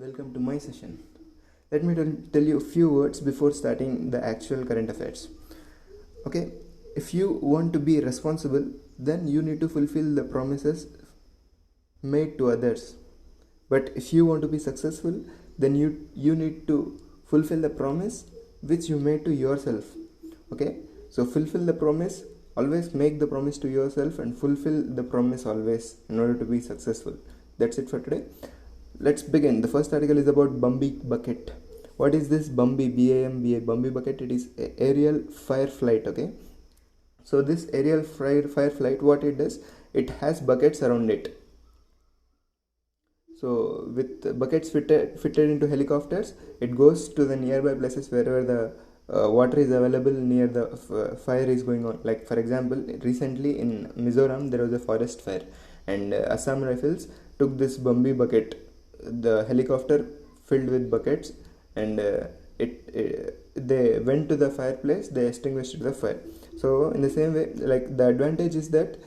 welcome to my session. Let me tell you a few words before starting the actual current affairs. Okay, if you want to be responsible, then you need to fulfill the promises made to others. But if you want to be successful, then you need to fulfill the promise which you made to yourself. Okay, so fulfill the promise, always make the promise to yourself and fulfill the promise always in order to be successful. That's it for today. Let's begin. The first article is about Bambi bucket. What is this Bambi, B-A-M-B-A, Bambi bucket? It is aerial fire flight. Okay, so this aerial fire flight, what it does, it has buckets around it. So with buckets fitted into helicopters, it goes to the nearby places wherever the water is available near the fire is going on. Like for example, recently in Mizoram there was a forest fire, and Assam Rifles took this Bambi bucket, the helicopter filled with buckets, and they went to the fireplace, they extinguished the fire. So in the same way, like the advantage is that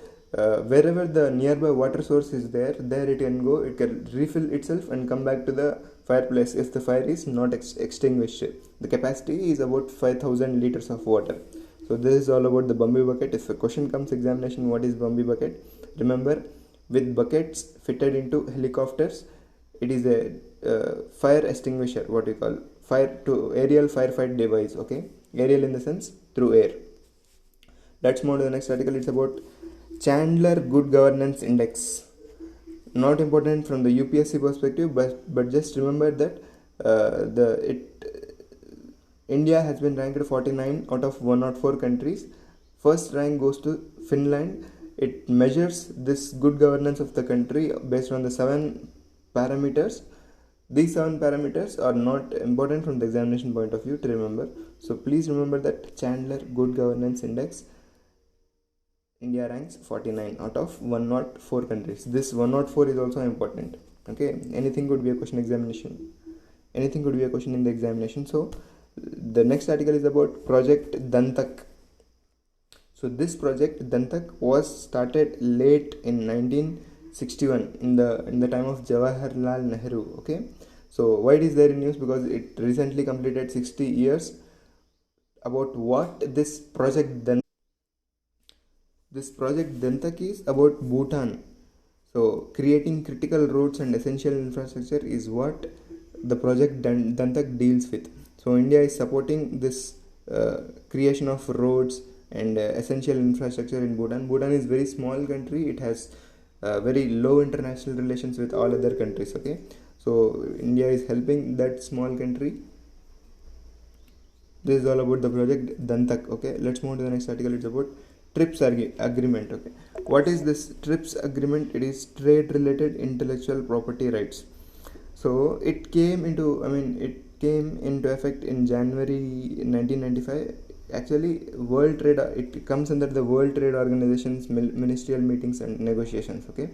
wherever the nearby water source is there it can go, it can refill itself and come back to the fireplace if the fire is not extinguished. The capacity is about 5,000 liters of water. So this is all about the Bambi bucket. If a question comes examination, what is Bambi bucket, remember, with buckets fitted into helicopters, it is a fire extinguisher, what we call fire to aerial firefight device. Okay, aerial in the sense through air. Let's move to the next article. It's about Chandler Good Governance Index. Not important from the UPSC perspective, but just remember that India has been ranked 49 out of 104 countries. First rank goes to Finland. It measures this good governance of the country based on the 7 parameters. These 7 parameters are not important from the examination point of view to remember. So please remember that Chandler Good Governance Index, India ranks 49 out of 104 countries. This 104 is also important. Okay, anything could be a question examination. Anything could be a question in the examination. So the next article is about Project Dantak. So this project Dantak was started late in 1961 in the time of Jawaharlal Nehru. Okay, so why it is there in news? Because it recently completed 60 years. About what this project Dantak is about Bhutan. So creating critical roads and essential infrastructure is what the project Dantak deals with. So India is supporting this creation of roads and essential infrastructure in Bhutan. Bhutan is very small country. It has very low international relations with all other countries. Okay, so India is helping that small country. This is all about the project Dantak. Okay, let's move to the next article. It's about TRIPS agreement. Okay, what is this TRIPS agreement? It is trade related intellectual property rights. So it came into effect in January 1995. Actually, it comes under the World Trade Organization's ministerial meetings and negotiations. Okay,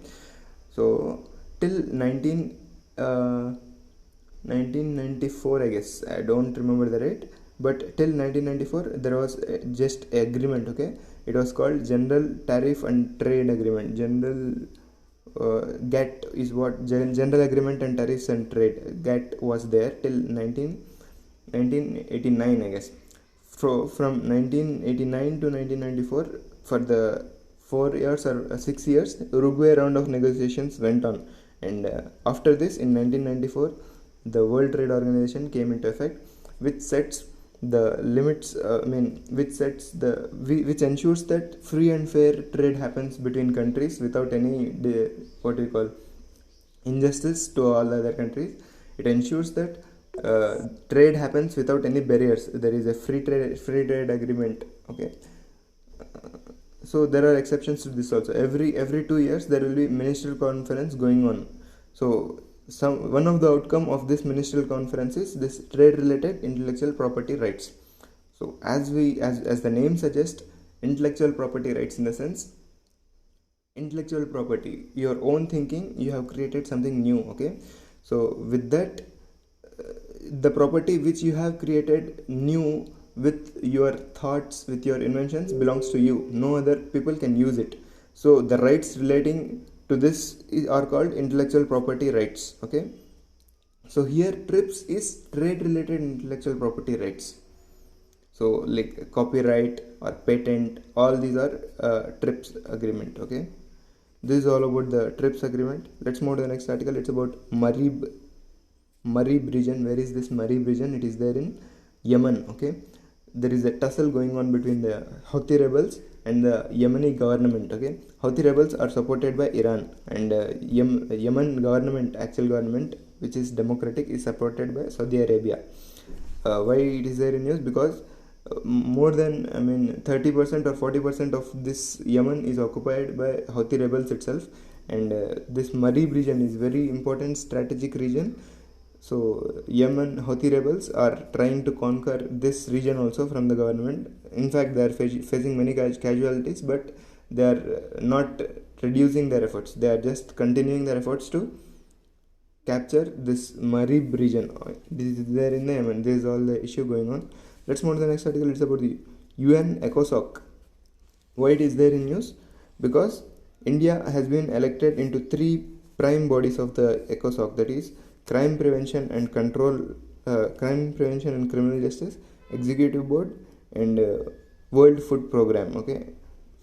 so till 1994, I guess, I don't remember the date, but till 1994 there was just agreement. Okay, it was called General Tariff and Trade Agreement. GATT is what, General Agreement and Tariffs and Trade. GATT was there till 1989, I guess. From 1989 to 1994, for the 4 years or 6 years, Uruguay round of negotiations went on, and after this, in 1994, the World Trade Organization came into effect, which sets the limits. Which ensures that free and fair trade happens between countries without any injustice to all other countries. It ensures that trade happens without any barriers. There is a free trade agreement. Okay, so there are exceptions to this also. Every 2 years there will be ministerial conference going on. So one of the outcome of this ministerial conference is this trade related intellectual property rights. So as the name suggests, intellectual property rights, in the sense, intellectual property, your own thinking, you have created something new. Okay, so with that, the property which you have created new with your thoughts, with your inventions, belongs to you. No other people can use it. So the rights relating to this are called intellectual property rights. Okay, So here TRIPS is trade related intellectual property rights. So like copyright or patent, all these are TRIPS agreement. Okay, this is all about the TRIPS agreement. Let's move to the next article. It's about Marib region. Where is this Marib region? It is there in Yemen. Okay, there is a tussle going on between the Houthi rebels and the Yemeni government. Okay, Houthi rebels are supported by Iran, and Yemen government, actual government, which is democratic, is supported by Saudi Arabia. Why it is there in news? Because more than 30% or 40% of this Yemen is occupied by Houthi rebels itself, and this Marib region is very important strategic region. So Yemen Houthi rebels are trying to conquer this region also from the government. In fact, they are facing many casualties, but they are not reducing their efforts. They are just continuing their efforts to capture this Marib region. This is there in the Yemen. This is all the issue going on. Let's move to the next article. It's about the UNECOSOC. Why it is there in news? Because India has been elected into 3 prime bodies of the ECOSOC, that is Crime Prevention and Criminal Justice, Executive Board, and World Food Program. Okay,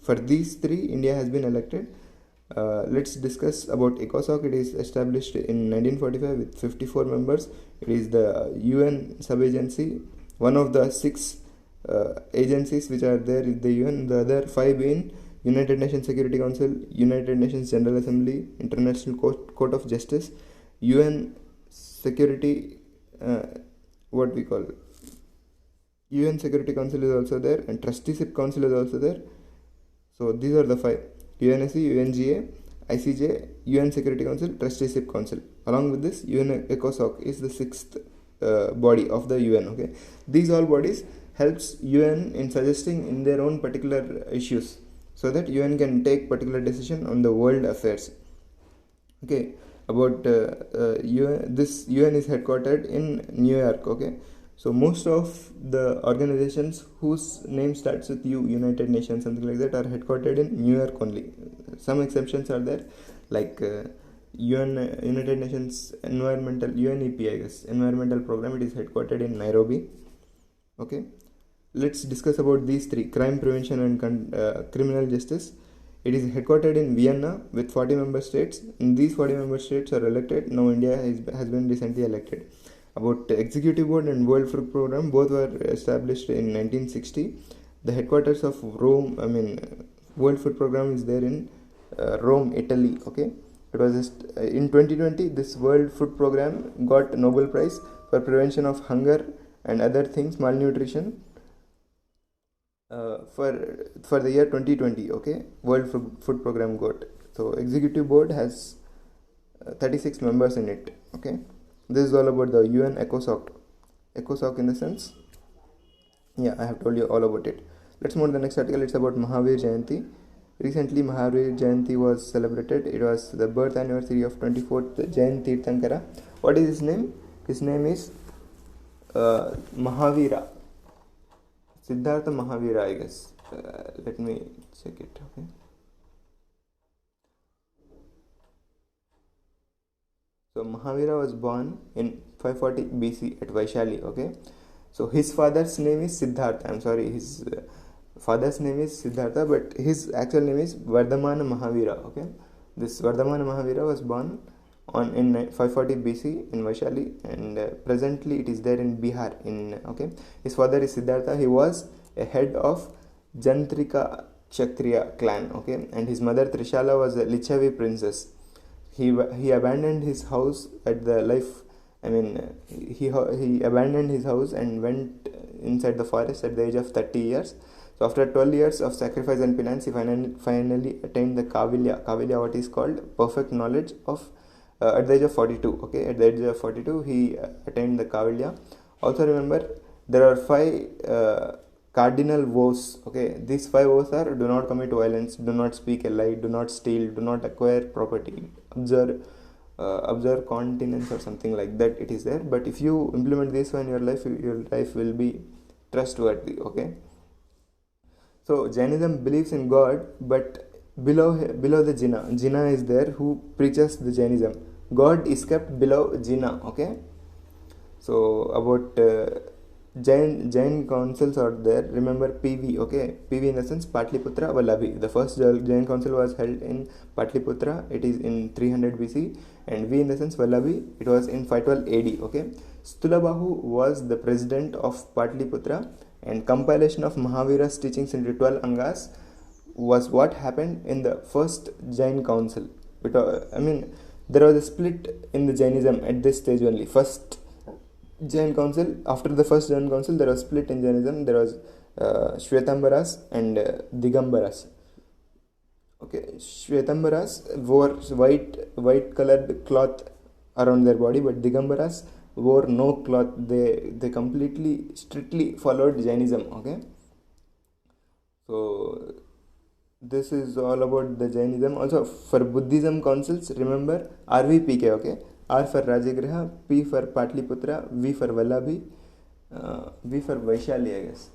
for these 3, India has been elected. Let's discuss about ECOSOC. It is established in 1945 with 54 members. It is the UN sub-agency. One of the 6 agencies which are there is the UN. The other 5 being United Nations Security Council, United Nations General Assembly, International Court of Justice, UN Security, UN Security Council is also there, and Trusteeship Council is also there. So these are the 5: UNSC, UNGA, ICJ, UN Security Council, Trusteeship Council. Along with this, UNECOSOC is the 6th body of the UN. Okay, these all bodies helps UN in suggesting in their own particular issues, so that UN can take particular decision on the world affairs. Okay, about UN, this UN is headquartered in New York. Okay, so most of the organizations whose name starts with U, United Nations, something like that, are headquartered in New York only. Some exceptions are there, like United Nations Environmental, UNEP, I guess, Environmental Program. It is headquartered in Nairobi. Okay, let's discuss about these 3: Crime Prevention and Criminal Justice. It is headquartered in Vienna with 40 member states, and these 40 member states are elected. Now India has been recently elected. About Executive Board and World Food Program, both were established in 1960. The headquarters of World Food Program is there in Rome, Italy. Okay, it was just in 2020 this World Food Program got Nobel Prize for prevention of hunger and other things, malnutrition, for the year 2020. Okay, World Food Program got. So Executive Board has 36 members in it. Okay, this is all about the UN ECOSOC. ECOSOC in the sense, yeah, I have told you all about it. Let's move to the next article. It's about Mahavir Jayanti. Recently Mahavir Jayanti was celebrated. It was the birth anniversary of 24th Jain Tirthankara. What is his name? His name is Mahavira, Siddhartha Mahavira, I guess. Let me check it. Okay, so Mahavira was born in 540 BC at Vaishali. Okay, so his father's name is Siddhartha. I'm sorry, his father's name is Siddhartha, but his actual name is Vardhamana Mahavira. Okay, this Vardhamana Mahavira was born in 540 BC in Vaishali, and presently it is there in Bihar. Okay, his father is Siddhartha. He was a head of Jantrika Kshatriya clan. Okay, and his mother Trishala was a Lichavi princess. He abandoned his house at the life. He abandoned his house and went inside the forest at the age of 30 years. So after 12 years of sacrifice and penance, he finally attained the Kavilya, what is called perfect knowledge of at the age of 42. Okay, at the age of 42 he attained the Kavilya. Also remember, there are 5 cardinal vows. Okay, these 5 vows are: do not commit violence, do not speak a lie, do not steal, do not acquire property, observe continence or something like that. It is there, but if you implement this one in your life will be trustworthy. Okay, so Jainism believes in God, but below the Jinnah is there who preaches the Jainism. God is kept below Jinnah. Okay, So about Jain councils are there. Remember PV, okay? PV in the sense Patliputra Vallabhi. The first Jain council was held in Patliputra. It is in 300 BC, and V in the sense Vallabhi. It was in 512 AD. Okay. Stulabahu was the president of Patliputra, and compilation of Mahavira's teachings into 12 Angas was what happened in the first Jain council. There was a split in the Jainism at this stage only. First Jain council, after the first Jain council, there was split in Jainism. There was Shwetambaras and Digambaras. Okay, Shwetambaras wore white colored cloth around their body, but Digambaras wore no cloth. They completely strictly followed Jainism. Okay, so this is all about the Jainism. Also for Buddhism councils, remember RVPK. Okay, R for Rajagriha, P for Patliputra, V for Vallabhi, V for Vaishali, I guess.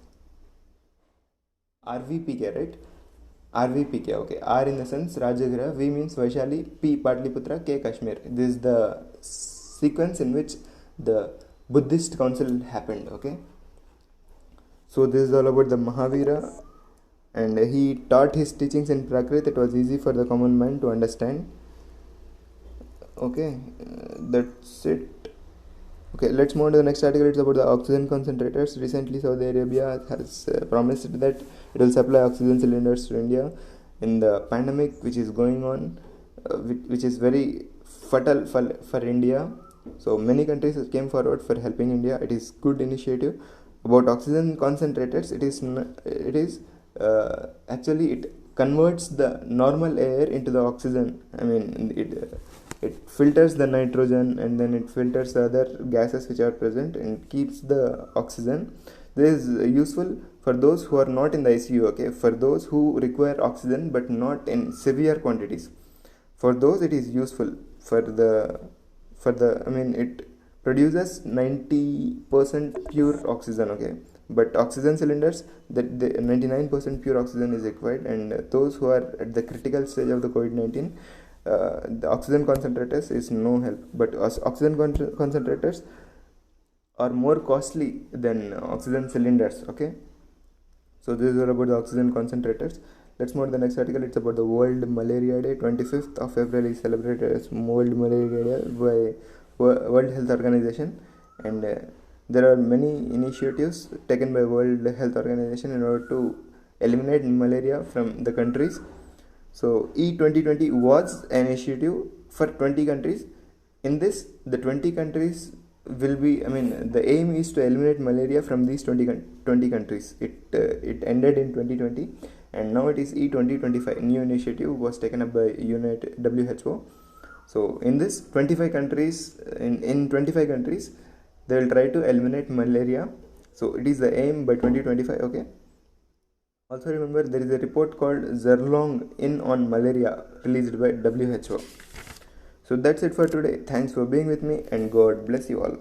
RVPK, right? RVPK, okay. R in the sense Rajagriha, V means Vaishali, P Patliputra, K Kashmir. This is the sequence in which the Buddhist council happened, okay. So this is all about the Mahavira, and he taught his teachings in Prakrit. It was easy for the common man to understand. Okay, that's it. Okay, let's move on to the next article. It's about the oxygen concentrators. Recently, Saudi Arabia has promised that it will supply oxygen cylinders to India in the pandemic which is going on, which is very fatal for India. So many countries came forward for helping India. It is good initiative. About oxygen concentrators, actually it converts the normal air into the oxygen. It filters the nitrogen, and then it filters the other gases which are present and keeps the oxygen. This is useful for those who are not in the ICU, okay, for those who require oxygen but not in severe quantities. For those it is useful. It produces 90% pure oxygen, okay, but oxygen cylinders, that the 99% pure oxygen is required, and those who are at the critical stage of the COVID-19, the oxygen concentrators is no help. But oxygen concentrators are more costly than oxygen cylinders, okay. So this is all about the oxygen concentrators. Let's move to the next article. It's about the World Malaria Day. 25th of April is celebrated as World Malaria Day by World Health Organization, and there are many initiatives taken by World Health Organization in order to eliminate malaria from the countries. So E2020 was an initiative for 20 countries. In this, the 20 countries will be, the aim is to eliminate malaria from these 20 countries. It ended in 2020, and now it is E2025. New initiative was taken up by WHO. So in this 25 countries, in 25 countries, they will try to eliminate malaria. So it is the aim by 2025, okay. Also remember, there is a report called Zerlong In on Malaria released by WHO. So that's it for today. Thanks for being with me, and God bless you all.